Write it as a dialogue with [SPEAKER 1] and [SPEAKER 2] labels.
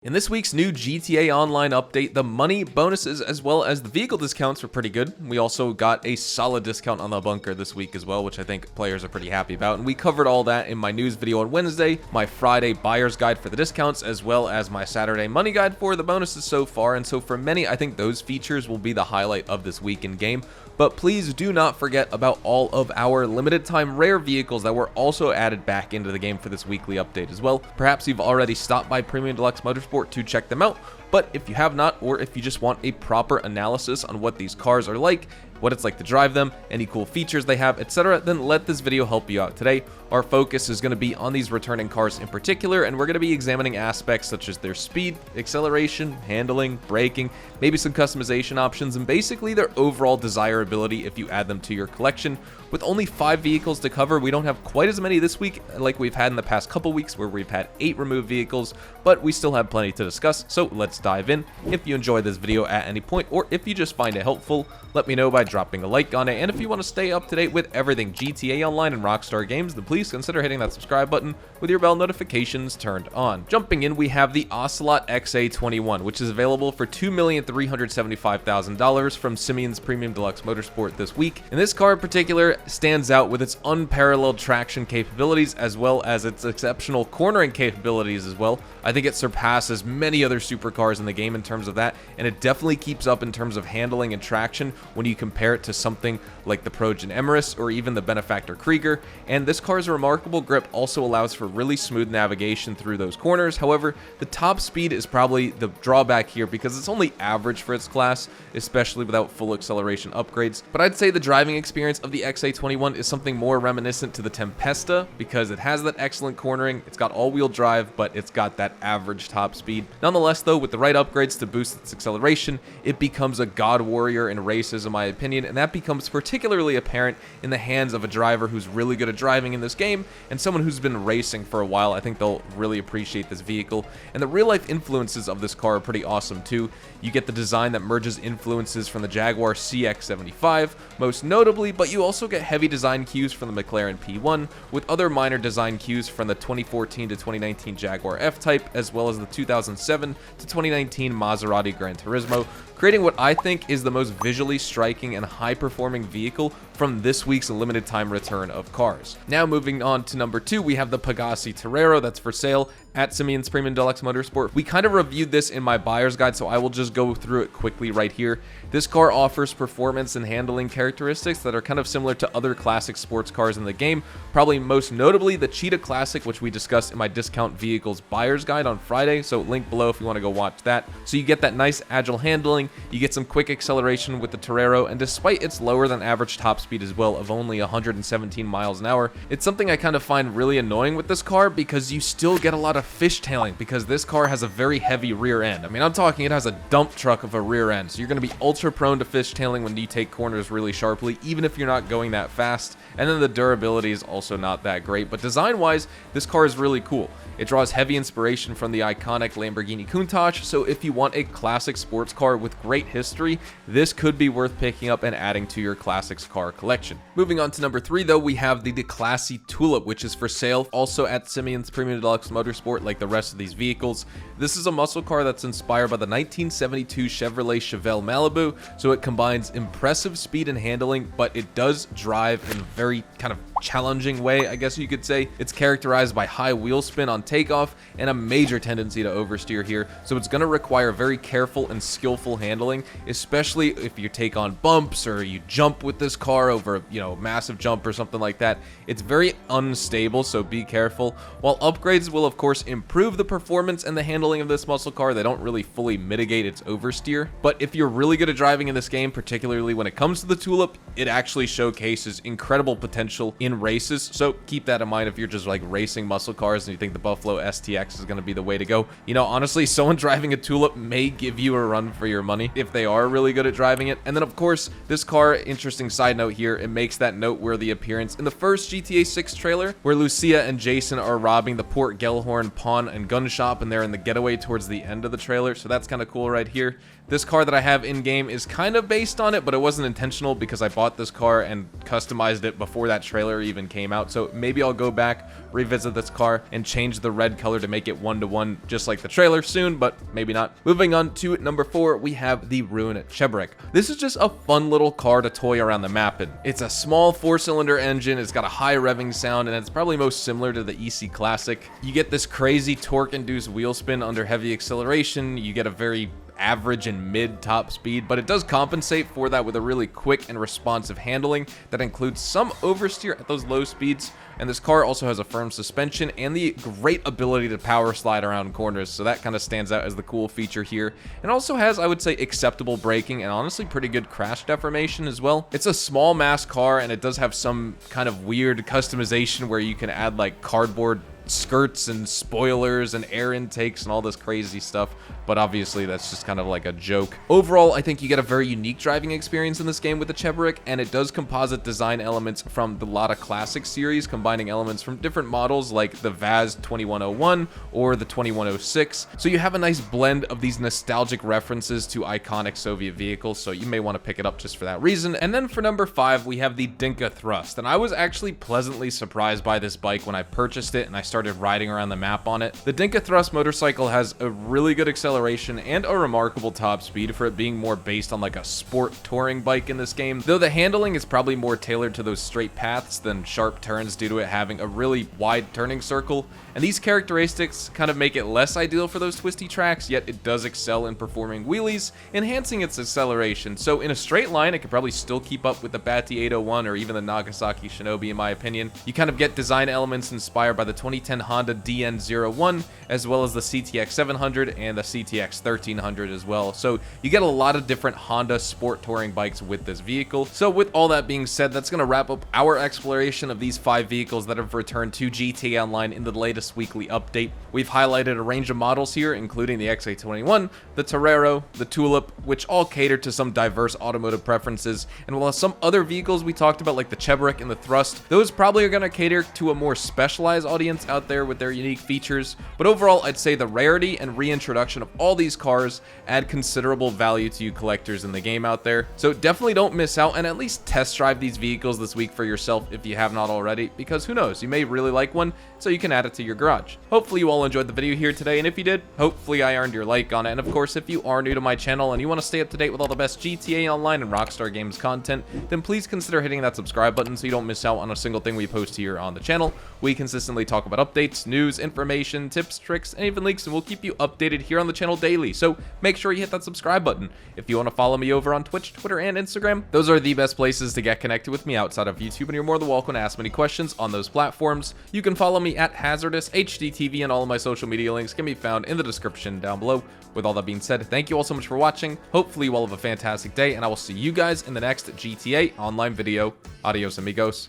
[SPEAKER 1] In this week's new GTA Online update, the money, bonuses, as well as the vehicle discounts were pretty good. We also got a solid discount on the bunker this week as well, which I think players are pretty happy about. And we covered all that in my news video on Wednesday, my Friday buyer's guide for the discounts, as well as my Saturday money guide for the bonuses so far. And so for many, I think those features will be the highlight of this week in game. But please do not forget about all of our limited time rare vehicles that were also added back into the game for this weekly update as well. Perhaps you've already stopped by Premium Deluxe Motorsport to check them out, but if you have not, or if you just want a proper analysis on what these cars are like, what it's like to drive them, any cool features they have, etc., then let this video help you out today. Our focus is going to be on these returning cars in particular, and we're going to be examining aspects such as their speed, acceleration, handling, braking, maybe some customization options, and basically their overall desirability if you add them to your collection. With only 5 vehicles to cover, we don't have quite as many this week like we've had in the past couple weeks where we've had 8 removed vehicles, but we still have plenty to discuss, so let's dive in. If you enjoy this video at any point, or if you just find it helpful, let me know by dropping a like on it, and if you want to stay up to date with everything GTA Online and Rockstar games, then please consider hitting that subscribe button with your bell notifications turned on. Jumping in, we have the Ocelot XA21, which is available for $2,375,000 from Simeon's Premium Deluxe Motorsport this week. And this car in particular stands out with its unparalleled traction capabilities as well as its exceptional cornering capabilities as well. I think it surpasses many other supercars in the game in terms of that, and it definitely keeps up in terms of handling and traction when you compare it to something like the Progen Emirates or even the Benefactor Krieger. And this car's remarkable grip also allows for really smooth navigation through those corners. However, the top speed is probably the drawback here because it's only average for its class, especially without full acceleration upgrades. But I'd say the driving experience of the XA21 is something more reminiscent to the Tempesta because it has that excellent cornering, it's got all-wheel drive, but it's got that average top speed. Nonetheless though, with the right upgrades to boost its acceleration, it becomes a god warrior in races in my opinion, and that becomes particularly apparent in the hands of a driver who's really good at driving in this game and someone who's been racing for a while. I think they'll really appreciate this vehicle, and the real-life influences of this car are pretty awesome too. You get the design that merges influences from the Jaguar CX-75 most notably, but you also get heavy design cues from the McLaren P1 with other minor design cues from the 2014 to 2019 Jaguar F-Type as well as the 2007 to 2019 Maserati Gran Turismo, creating what I think is the most visually striking and high-performing vehicle from this week's limited time return of cars. Now moving on to number 2, we have the Pagi Terrero that's for sale at Simeon's Premium Deluxe Motorsport. We kind of reviewed this in my buyer's guide, so I will just go through it quickly right here. This car offers performance and handling characteristics that are kind of similar to other classic sports cars in the game, probably most notably the Cheetah Classic, which we discussed in my discount vehicles buyer's guide on Friday, so link below if you want to go watch that. So you get that nice agile handling, you get some quick acceleration with the Terrero, and despite its lower than average top speed as well of only 117 miles an hour, it's something I kind of find really annoying with this car because you still get a lot of fishtailing because this car has a very heavy rear end. I mean, I'm talking it has a dump truck of a rear end, so you're going to be ultra prone to fishtailing when you take corners really sharply, even if you're not going that fast. And then the durability is also not that great, but design-wise, this car is really cool. It draws heavy inspiration from the iconic Lamborghini Countach, so if you want a classic sports car with great history, this could be worth picking up and adding to your classics car collection. Moving on to number 3 though, we have the classy Tulip, which is for sale also at Simeon's Premium Deluxe Motorsport like the rest of these vehicles. This is a muscle car that's inspired by the 1972 Chevrolet Chevelle Malibu, so it combines impressive speed and handling, but it does drive in a very kind of challenging way, I guess you could say. It's characterized by high wheel spin on takeoff and a major tendency to oversteer here, so it's going to require very careful and skillful handling, especially if you take on bumps or you jump with this car over, massive jump or something like that. It's very unstable, so be careful. While upgrades will of course improve the performance and the handling of this muscle car, they don't really fully mitigate its oversteer. But if you're really good at driving in this game, particularly when it comes to the Tulip, it actually showcases incredible potential in races, so keep that in mind if you're just like racing muscle cars and you think the Buffalo STX is going to be the way to go. Honestly, someone driving a Tulip may give you a run for your money if they are really good at driving it. And then of course, this car, interesting side note here, it makes that noteworthy appearance in the first GTA 6 trailer where Lucia and Jason are robbing the Port Gellhorn pawn and gun shop, and they're in the getaway towards the end of the trailer, so that's kind of cool right here. This car that I have in game is kind of based on it, but it wasn't intentional because I bought this car and customized it before that trailer trailer even came out. So maybe I'll go back, revisit this car, and change the red color to make it 1-to-1 just like the trailer soon, but maybe not. Moving on to number 4, we have the Rune Chrec. This is just a fun little car to toy around the map in. It's a small 4-cylinder engine, it's got a high revving sound, and it's probably most similar to the EC Classic. You get this crazy torque-induced wheel spin under heavy acceleration, you get a very average and mid top speed, but it does compensate for that with a really quick and responsive handling that includes some oversteer at those low speeds. And this car also has a firm suspension and the great ability to power slide around corners, so that kind of stands out as the cool feature here. And also has, I would say, acceptable braking and honestly pretty good crash deformation as well. It's a small mass car, and it does have some kind of weird customization where you can add like cardboard skirts and spoilers and air intakes and all this crazy stuff, but obviously that's just kind of like a joke. Overall, I think you get a very unique driving experience in this game with the Chrec, and it does composite design elements from the Lada Classic series, combining elements from different models like the Vaz 2101 or the 2106. So you have a nice blend of these nostalgic references to iconic Soviet vehicles, so you may want to pick it up just for that reason. And then for number 5, we have the Dinka Thrust, and I was actually pleasantly surprised by this bike when I purchased it and I started riding around the map on it. The Dinka Thrust motorcycle has a really good acceleration and a remarkable top speed for it being more based on like a sport touring bike in this game, though the handling is probably more tailored to those straight paths than sharp turns due to it having a really wide turning circle, and these characteristics kind of make it less ideal for those twisty tracks, yet it does excel in performing wheelies, enhancing its acceleration. So in a straight line, it could probably still keep up with the Bati 801 or even the Nagasaki Shinobi in my opinion. You kind of get design elements inspired by the 2010 Honda DN01, as well as the CTX 700 and the CTX 1300 as well. So you get a lot of different Honda sport touring bikes with this vehicle. So with all that being said, that's going to wrap up our exploration of these 5 vehicles that have returned to GTA Online in the latest weekly update. We've highlighted a range of models here, including the XA21, the Terrero, the Tulip, which all cater to some diverse automotive preferences, and while some other vehicles we talked about like the Chrec and the Thrust, those probably are going to cater to a more specialized audience out there with their unique features. But overall, I'd say the rarity and reintroduction of all these cars add considerable value to you collectors in the game out there. So definitely don't miss out and at least test drive these vehicles this week for yourself if you have not already, because who knows, you may really like one, so you can add it to your garage. Hopefully you all enjoyed the video here today, and if you did, hopefully I earned your like on it. And of course, if you are new to my channel and you want to stay up to date with all the best GTA Online and Rockstar Games content, then please consider hitting that subscribe button so you don't miss out on a single thing we post here on the channel. We consistently talk about updates, news, information, tips, tricks, and even leaks, and we'll keep you updated here on the channel daily, so make sure you hit that subscribe button. If you want to follow me over on Twitch, Twitter, and Instagram, those are the best places to get connected with me outside of YouTube, and you're more than welcome to ask me any questions on those platforms. You can follow me at HazardousHDTV, and all of my social media links can be found in the description down below. With all that being said, thank you all so much for watching. Hopefully you all have a fantastic day, and I will see you guys in the next GTA Online video. Adios, amigos.